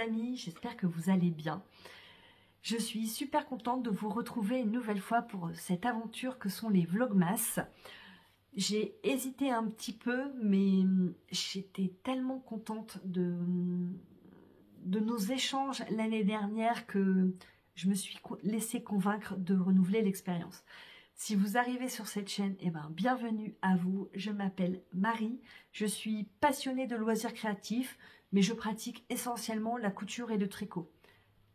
amis, j'espère que vous allez bien. Je suis super contente de vous retrouver une nouvelle fois pour cette aventure que sont les Vlogmas. J'ai hésité un petit peu, mais j'étais tellement contente de nos échanges l'année dernière que je me suis laissée convaincre de renouveler l'expérience. Si vous arrivez sur cette chaîne, eh ben, bienvenue à vous. Je m'appelle Marie, je suis passionnée de loisirs créatifs, mais je pratique essentiellement la couture et le tricot,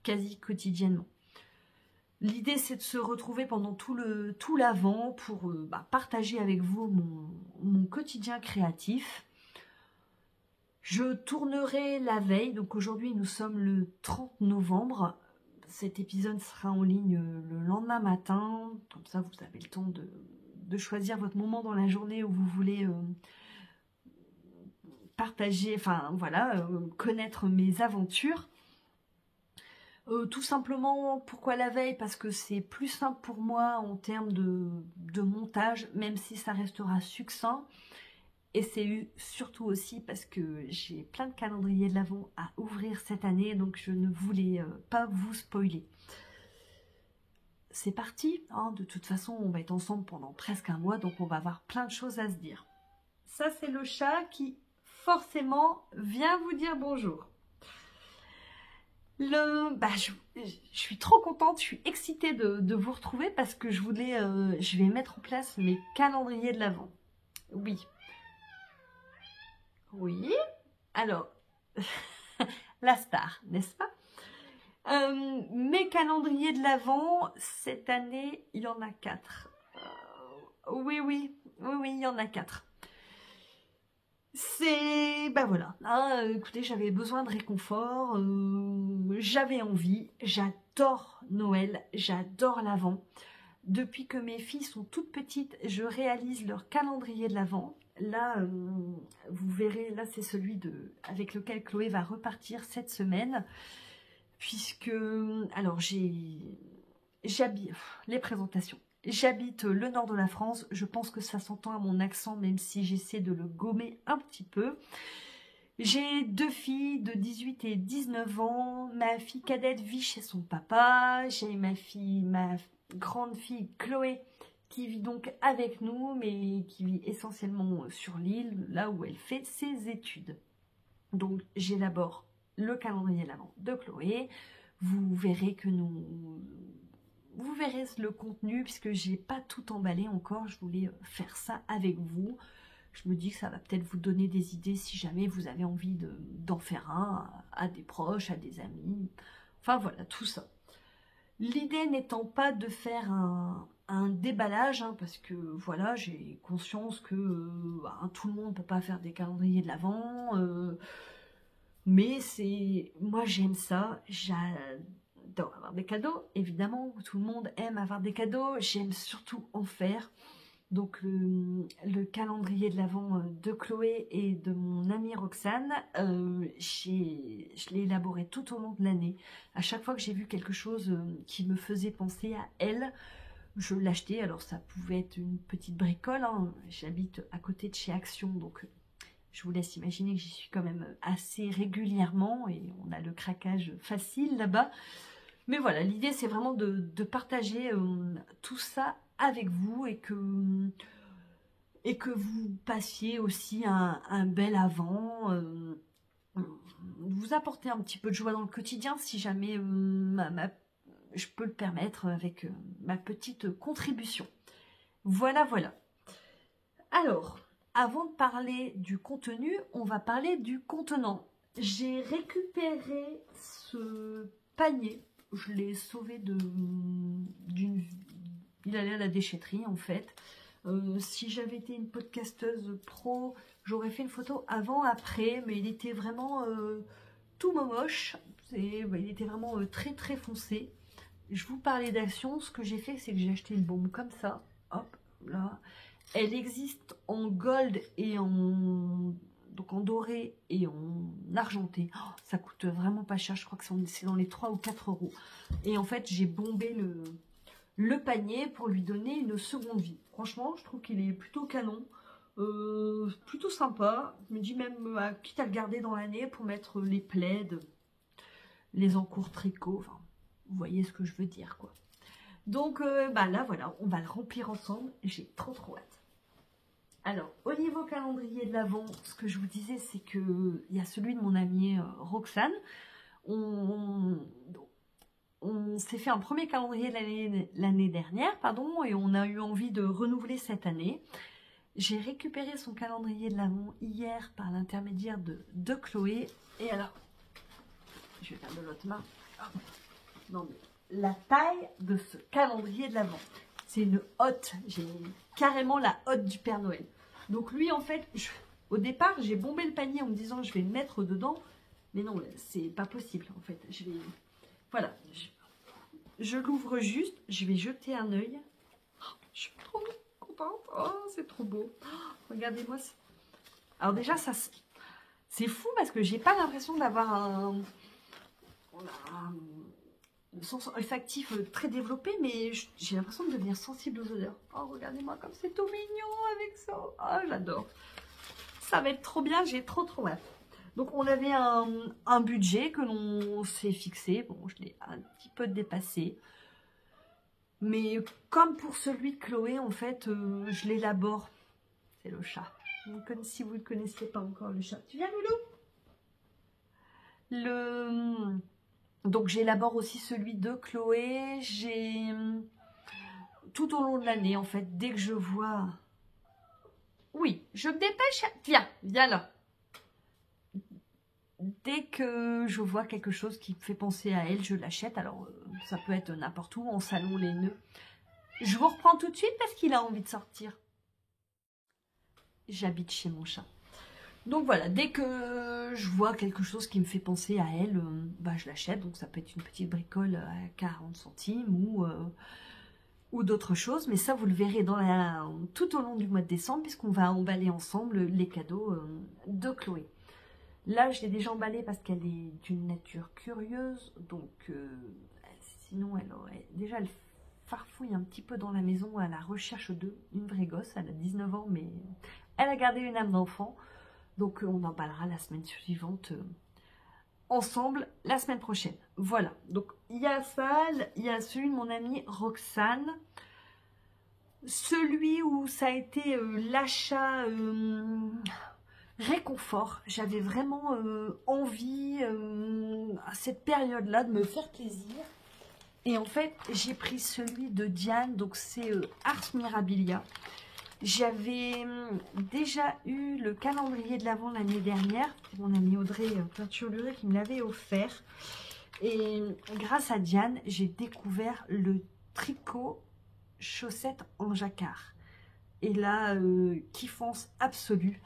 quasi quotidiennement. L'idée, c'est de se retrouver pendant tout l'avant pour partager avec vous mon quotidien créatif. Je tournerai la veille, donc aujourd'hui nous sommes le 30 novembre. Cet épisode sera en ligne le lendemain matin, comme ça vous avez le temps de choisir votre moment dans la journée où vous voulez partager, connaître mes aventures. Tout simplement, pourquoi la veille? Parce que c'est plus simple pour moi en termes de montage, même si ça restera succinct. Et c'est surtout aussi parce que j'ai plein de calendriers de l'Avent à ouvrir cette année, donc je ne voulais pas vous spoiler. C'est parti, hein, de toute façon on va être ensemble pendant presque un mois, donc on va avoir plein de choses à se dire. Ça c'est le chat qui forcément vient vous dire bonjour. Je suis trop contente, je suis excitée de vous retrouver parce que je vais mettre en place mes calendriers de l'Avent. Oui. Oui, alors, la star, n'est-ce pas? Mes calendriers de l'Avent, cette année, il y en a 4. Oui, il y en a 4. Voilà, hein, écoutez, j'avais besoin de réconfort, j'avais envie, j'adore Noël, j'adore l'Avent. Depuis que mes filles sont toutes petites, je réalise leur calendrier de l'Avent. Là, vous verrez, là c'est celui avec lequel Chloé va repartir cette semaine. Puisque, alors j'habite, les présentations. J'habite le nord de la France, je pense que ça s'entend à mon accent, même si j'essaie de le gommer un petit peu. J'ai 2 filles de 18 et 19 ans. Ma fille cadette vit chez son papa. J'ai ma grande fille Chloé qui vit donc avec nous, mais qui vit essentiellement sur l'île, là où elle fait ses études. Donc j'élabore le calendrier de l'Avent de Chloé. Vous verrez le contenu, puisque j'ai pas tout emballé encore. Je voulais faire ça avec vous. Je me dis que ça va peut-être vous donner des idées si jamais vous avez envie d'en faire un à des proches, à des amis. Enfin voilà, tout ça. L'idée n'étant pas de faire un déballage, hein, parce que voilà, j'ai conscience que tout le monde ne peut pas faire des calendriers de l'Avent. Mais moi j'aime ça, j'adore avoir des cadeaux. Évidemment, tout le monde aime avoir des cadeaux. J'aime surtout en faire. Donc le calendrier de l'Avent de Chloé et de mon amie Roxane, je l'ai élaboré tout au long de l'année. À chaque fois que j'ai vu quelque chose qui me faisait penser à elle, je l'achetais. Alors ça pouvait être une petite bricole, hein. J'habite à côté de chez Action, donc je vous laisse imaginer que j'y suis quand même assez régulièrement et on a le craquage facile là-bas. Mais voilà, l'idée c'est vraiment de partager tout ça avec vous et que vous passiez aussi un bel Avent, vous apporter un petit peu de joie dans le quotidien si jamais je peux le permettre avec ma petite contribution. Voilà. Alors, avant de parler du contenu, on va parler du contenant. J'ai récupéré ce panier. Je l'ai sauvé il allait à la déchetterie en fait. Si j'avais été une podcasteuse pro, j'aurais fait une photo avant-après, mais il était vraiment tout moche. Il était vraiment très très foncé. Je vous parlais d'Action. Ce que j'ai fait, c'est que j'ai acheté une bombe comme ça. Hop, là. Elle existe en gold et en doré et en argenté. Oh, ça coûte vraiment pas cher, je crois que c'est dans les 3 ou 4 euros. Et en fait, j'ai bombé le panier pour lui donner une seconde vie. Franchement, je trouve qu'il est plutôt canon, plutôt sympa. Je me dis même, quitte à le garder dans l'année pour mettre les plaids. les encours tricot. Enfin, vous voyez ce que je veux dire, quoi. Donc, là, voilà, on va le remplir ensemble. J'ai trop hâte. Alors, au niveau calendrier de l'Avent, ce que je vous disais, c'est qu'il y a celui de mon amie Roxane. On s'est fait un premier calendrier l'année dernière, pardon, et on a eu envie de renouveler cette année. J'ai récupéré son calendrier de l'Avent hier par l'intermédiaire de Chloé. Et alors, je vais faire de l'autre main. Non, mais la taille de ce calendrier de l'Avent, c'est une hotte. J'ai carrément la hotte du Père Noël. Donc lui, en fait, au départ, j'ai bombé le panier en me disant je vais le mettre dedans. Mais non, c'est pas possible, en fait. Voilà, je l'ouvre juste, je vais jeter un œil. Oh, je suis trop contente. Oh, c'est trop beau. Oh, regardez-moi ça. Alors déjà, ça, c'est fou parce que j'ai pas l'impression d'avoir un sens olfactif très développé, mais j'ai l'impression de devenir sensible aux odeurs. Oh, regardez-moi comme c'est tout mignon avec ça. Oh, j'adore. Ça va être trop bien, j'ai trop hâte. Donc, on avait un budget que l'on s'est fixé. Bon, je l'ai un petit peu dépassé. Mais comme pour celui de Chloé, en fait, je l'élabore. C'est le chat. Si vous ne connaissiez pas encore le chat. Tu viens, Loulou? Donc, j'élabore aussi celui de Chloé. Tout au long de l'année, en fait, dès que je vois... Oui, je me dépêche. Viens là. Dès que je vois quelque chose qui me fait penser à elle, je l'achète. Alors, ça peut être n'importe où, en salon, les nœuds. Je vous reprends tout de suite parce qu'il a envie de sortir. J'habite chez mon chat. Donc voilà, dès que je vois quelque chose qui me fait penser à elle, je l'achète. Donc ça peut être une petite bricole à 40 centimes ou d'autres choses. Mais ça, vous le verrez tout au long du mois de décembre puisqu'on va emballer ensemble les cadeaux de Chloé. Là, je l'ai déjà emballée parce qu'elle est d'une nature curieuse. Donc, sinon, elle farfouille un petit peu dans la maison à la recherche d'une vraie gosse. Elle a 19 ans, mais elle a gardé une âme d'enfant. Donc, on emballera la semaine suivante ensemble, la semaine prochaine. Voilà. Donc, il y a ça. Il y a celui de mon amie Roxane. Celui où ça a été l'achat... réconfort. J'avais vraiment envie à cette période-là de me faire plaisir. Et en fait, j'ai pris celui de Diane, donc c'est Ars Mirabilia. J'avais déjà eu le calendrier de l'Avent l'année dernière. C'est mon amie Audrey Peinture Lurée qui me l'avait offert. Et grâce à Diane, j'ai découvert le tricot chaussettes en jacquard. Et là, kiffance absolue.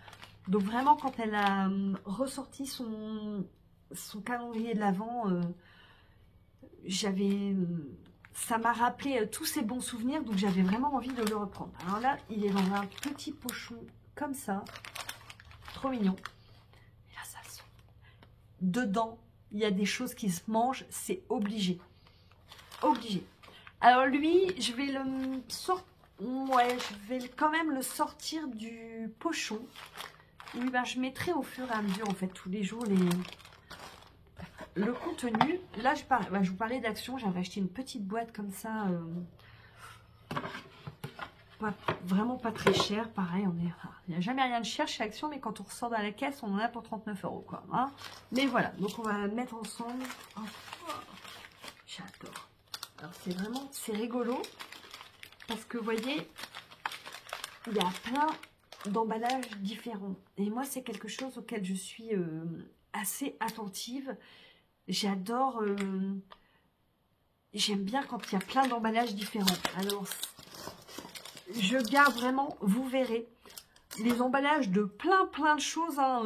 Donc vraiment, quand elle a ressorti son calendrier de l'Avent, ça m'a rappelé tous ces bons souvenirs, donc j'avais vraiment envie de le reprendre. Alors là, il est dans un petit pochon comme ça, trop mignon. Et là, ça sent. Dedans, il y a des choses qui se mangent, c'est obligé. Obligé. Alors lui, je vais le sortir. Ouais, je vais quand même le sortir du pochon. Oui, je mettrai au fur et à mesure, en fait, tous les jours, le contenu. Là, je vous parlais d'Action. J'avais acheté une petite boîte comme ça. Vraiment pas très cher. Pareil, il n'y a jamais rien de cher chez Action, mais quand on ressort dans la caisse, on en a pour 39 €, quoi. Hein, mais voilà, donc on va mettre ensemble. Oh, j'adore. Alors, c'est rigolo. Parce que, vous voyez, il y a plein d'emballages différents. Et moi, c'est quelque chose auquel je suis assez attentive. J'adore, j'aime bien quand il y a plein d'emballages différents. Alors, je garde vraiment, vous verrez, les emballages de plein de choses. Hein,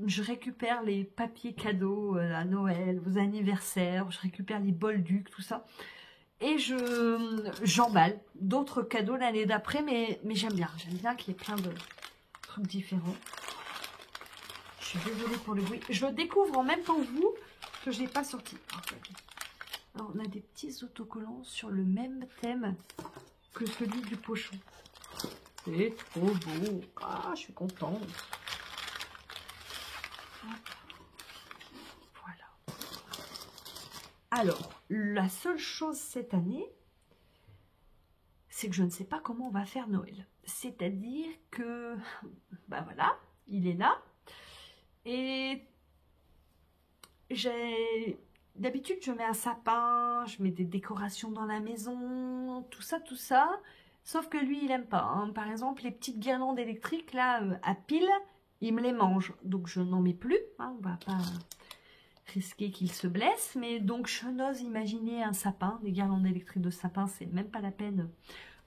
je récupère les papiers cadeaux à Noël, aux anniversaires, je récupère les bolducs, tout ça. Et j'emballe d'autres cadeaux l'année d'après, mais j'aime bien qu'il y ait plein de trucs différents. Je suis désolée pour le bruit. Je le découvre en même temps que vous, que je n'ai pas sorti. Alors, on a des petits autocollants sur le même thème que celui du pochon. C'est trop beau. Ah, je suis contente. Voilà. Alors, la seule chose cette année, c'est que je ne sais pas comment on va faire Noël. C'est-à-dire que, ben voilà, il est là. Et d'habitude, je mets un sapin, je mets des décorations dans la maison, tout ça, tout ça. Sauf que lui, il aime pas. Hein. Par exemple, les petites guirlandes électriques, là, à pile, il me les mange. Donc, je n'en mets plus. Hein. On va pas risquer qu'il se blesse. Mais donc, je n'ose imaginer un sapin. Des guirlandes électriques de sapin, c'est même pas la peine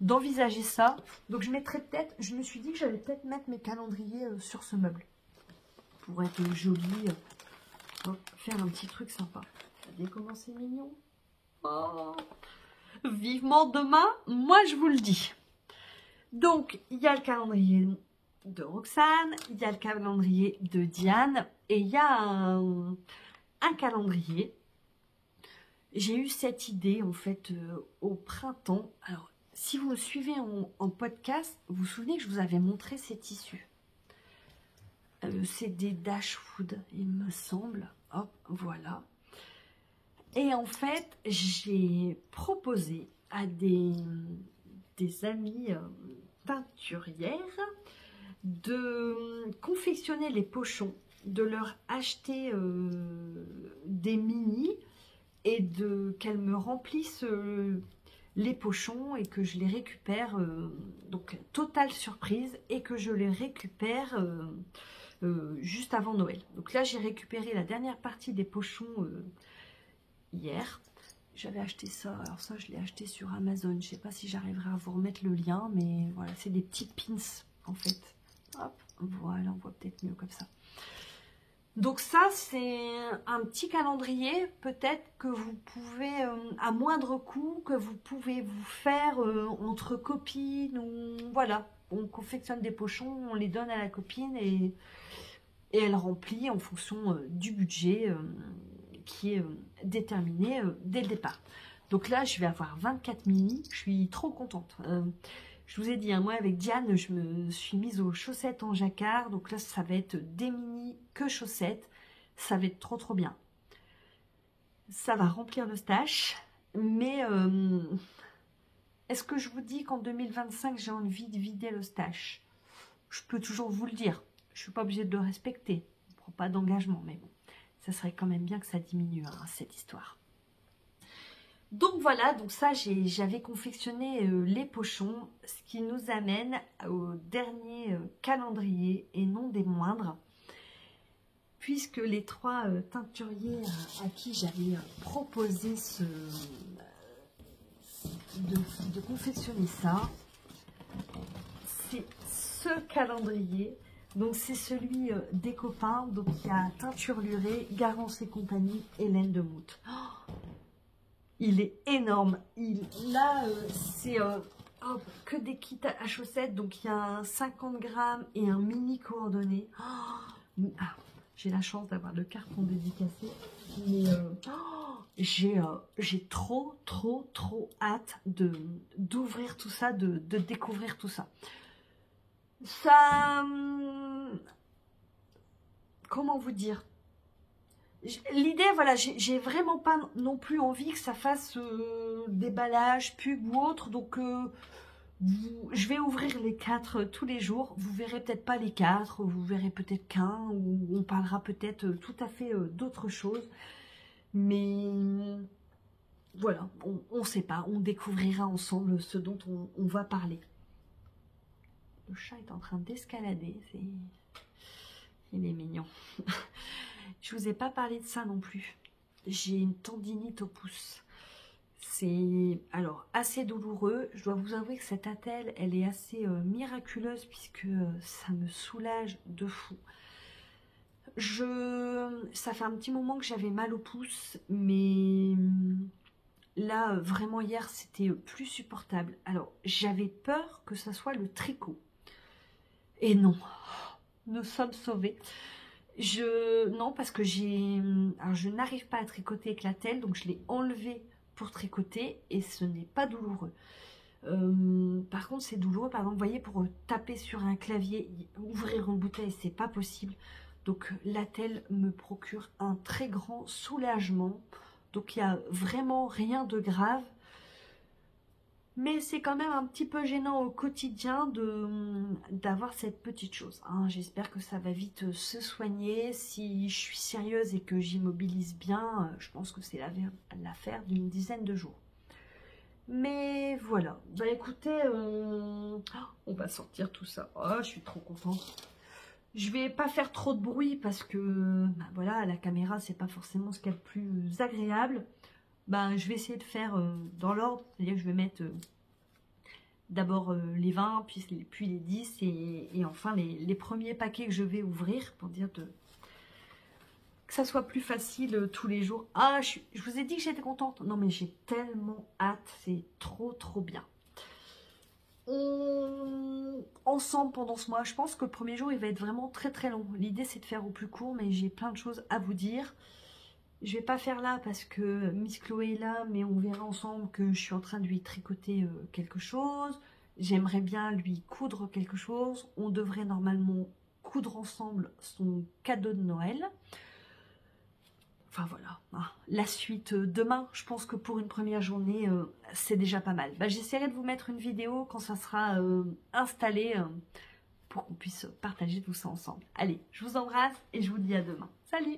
d'envisager ça. Donc, je mettrais peut-être... Je me suis dit que j'allais peut-être mettre mes calendriers sur ce meuble. Pour être joli. Faire un petit truc sympa. Regardez comment c'est mignon. Oh, vivement demain, moi je vous le dis. Donc, il y a le calendrier de Roxane, il y a le calendrier de Diane, et il y a un calendrier. J'ai eu cette idée, en fait, au printemps. Alors, si vous me suivez en podcast, vous vous souvenez que je vous avais montré ces tissus. C'est des Dashwood, il me semble. Hop, voilà. Et en fait, j'ai proposé à des amies teinturières de confectionner les pochons, de leur acheter des mini et qu'elles me remplissent les pochons et que je les récupère, donc totale surprise, et que je les récupère juste avant Noël. Donc là, j'ai récupéré la dernière partie des pochons hier. J'avais acheté ça, alors ça je l'ai acheté sur Amazon, je sais pas si j'arriverai à vous remettre le lien, mais voilà, c'est des petites pins en fait. Hop, voilà, on voit peut-être mieux comme ça. Donc ça, c'est un petit calendrier, peut-être que vous pouvez, à moindre coût, que vous pouvez vous faire entre copines, ou voilà, on confectionne des pochons, on les donne à la copine et elle remplit en fonction du budget qui est déterminé dès le départ. Donc là, je vais avoir 24 mini, je suis trop contente. Je vous ai dit, hein, moi avec Diane, je me suis mise aux chaussettes en jacquard. Donc là, ça va être des mini que chaussettes. Ça va être trop trop bien. Ça va remplir le stash. Mais est-ce que je vous dis qu'en 2025, j'ai envie de vider le stash? Je peux toujours vous le dire. Je ne suis pas obligée de le respecter. Je ne prends pas d'engagement, mais bon. Ça serait quand même bien que ça diminue, hein, cette histoire. Donc voilà, donc ça j'avais confectionné les pochons, ce qui nous amène au dernier calendrier et non des moindres, puisque les trois teinturiers à qui j'avais proposé de confectionner ça, c'est ce calendrier. Donc c'est celui des copains, donc il y a Teinture Lurée, Garance et compagnie, Hélène de Mout. Oh, il est énorme. Là, c'est que des kits à chaussettes. Donc, il y a un 50 grammes et un mini coordonné. Oh, j'ai la chance d'avoir le carton dédicacé. Mais j'ai trop hâte d'ouvrir tout ça, de découvrir tout ça. Ça... Comment vous dire ? L'idée, voilà, j'ai vraiment pas non plus envie que ça fasse déballage, pub ou autre. Donc, je vais ouvrir les 4 tous les jours. Vous verrez peut-être pas les 4, vous verrez peut-être qu'un, ou on parlera peut-être tout à fait d'autre chose. Mais voilà, on ne sait pas. On découvrira ensemble ce dont on va parler. Le chat est en train d'escalader. Il est mignon. Je vous ai pas parlé de ça non plus. J'ai une tendinite au pouce. C'est alors assez douloureux. Je dois vous avouer que cette attelle, elle est assez miraculeuse puisque ça me soulage de fou. Ça fait un petit moment que j'avais mal au pouce, mais là, vraiment hier, c'était plus supportable. Alors, j'avais peur que ça soit le tricot. Et non, nous sommes sauvés. Non, parce que je n'arrive pas à tricoter avec la telle, donc je l'ai enlevé pour tricoter et ce n'est pas douloureux. Par contre, c'est douloureux, par exemple, vous voyez, pour taper sur un clavier, ouvrir une bouteille, c'est pas possible. Donc, la telle me procure un très grand soulagement. Donc il n'y a vraiment rien de grave. Mais c'est quand même un petit peu gênant au quotidien d'avoir cette petite chose. Hein. J'espère que ça va vite se soigner. Si je suis sérieuse et que j'immobilise bien, je pense que c'est l'affaire d'une dizaine de jours. Mais voilà. Bah écoutez, on va sortir tout ça. Oh, je suis trop contente. Je vais pas faire trop de bruit parce que bah voilà, la caméra c'est pas forcément ce qu'il y a de plus agréable. Ben, je vais essayer de faire dans l'ordre, c'est-à-dire que je vais mettre d'abord les 20, puis les 10 et enfin les premiers paquets que je vais ouvrir pour dire que ça soit plus facile tous les jours. Ah, je vous ai dit que j'étais contente. Non mais j'ai tellement hâte, c'est trop bien. Ensemble pendant ce mois, je pense que le premier jour il va être vraiment très long. L'idée c'est de faire au plus court, mais j'ai plein de choses à vous dire. Je vais pas faire là parce que Miss Chloé est là, mais on verra ensemble que je suis en train de lui tricoter quelque chose. J'aimerais bien lui coudre quelque chose. On devrait normalement coudre ensemble son cadeau de Noël. Enfin voilà, la suite demain, je pense que pour une première journée, c'est déjà pas mal. Bah, j'essaierai de vous mettre une vidéo quand ça sera installé pour qu'on puisse partager tout ça ensemble. Allez, je vous embrasse et je vous dis à demain. Salut!